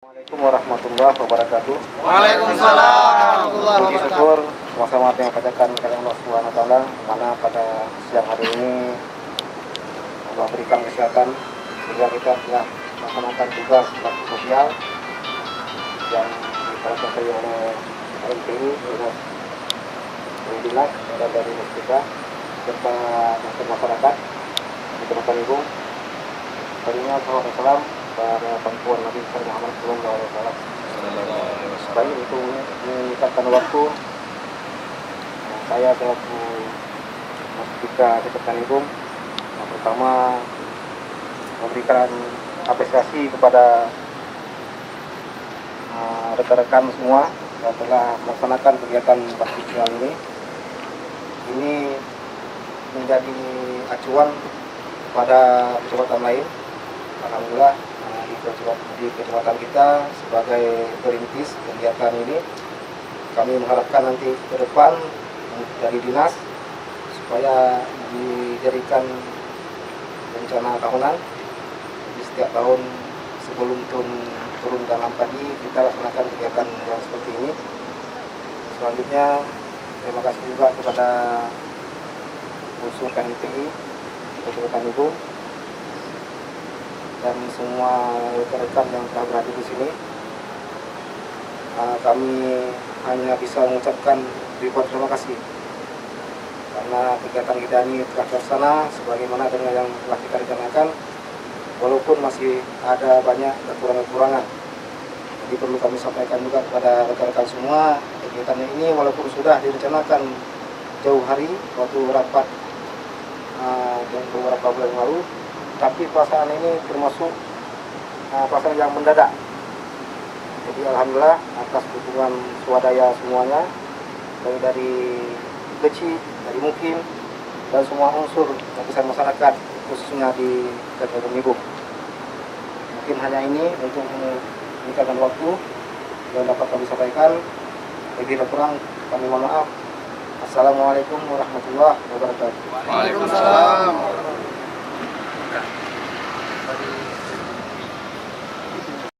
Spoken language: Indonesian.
Assalamualaikum warahmatullahi wabarakatuh. Waalaikumsalam warahmatullahi Puji wabarakatuh. syukur sama-sama yang panjatkan kepada Allah Subhanahu wa taala, mana pada siang hari ini Allah berikan kesehatan sehingga kita telah melaksanakan tugas bakti sosial yang dilaksanakan oleh LPI, dari dinas dan dari kita serta masyarakat di Kecamatan Ibu. Tadinya salam pada perempuan Nabi Muhammad Sallallahu Alaihi Wasallam. Baik, untuk meningkatkan waktu, saya selaku Mustika Kecamatan Ibu yang pertama memberikan apresiasi kepada rekan-rekan semua yang telah melaksanakan kegiatan bakti sosial ini. Ini menjadi acuan pada kecamatan lain. Alhamdulillah di kecamatan kita sebagai perintis kegiatan ini, kami mengharapkan nanti ke depan dari dinas supaya dijadikan rencana tahunan. Jadi setiap tahun sebelum turun tanam padi kita laksanakan kegiatan yang seperti ini. Selanjutnya terima kasih juga kepada unsur KNPI Kecamatan Ibu dan semua rekan-rekan yang telah berada di sini. Kami hanya bisa mengucapkan ribuan terima kasih karena kegiatan kita ini telah terlaksana sebagaimana dengan yang telah kita rencanakan, walaupun masih ada banyak kekurangan-kekurangan. Jadi perlu kami sampaikan juga kepada rekan-rekan semua, kegiatan ini walaupun sudah direncanakan jauh hari waktu rapat dan beberapa bulan lalu, tapi pelaksanaan ini termasuk pelaksanaan yang mendadak. Jadi alhamdulillah atas dukungan swadaya semuanya, baik dari kecil, dari mukim, dan semua unsur lapisan masyarakat khususnya di Kecamatan Ibu. Mungkin hanya ini untuk meningkatkan waktu yang dapat kami sampaikan. Lebih kurang kami mohon maaf. Assalamualaikum warahmatullahi wabarakatuh. Waalaikumsalam.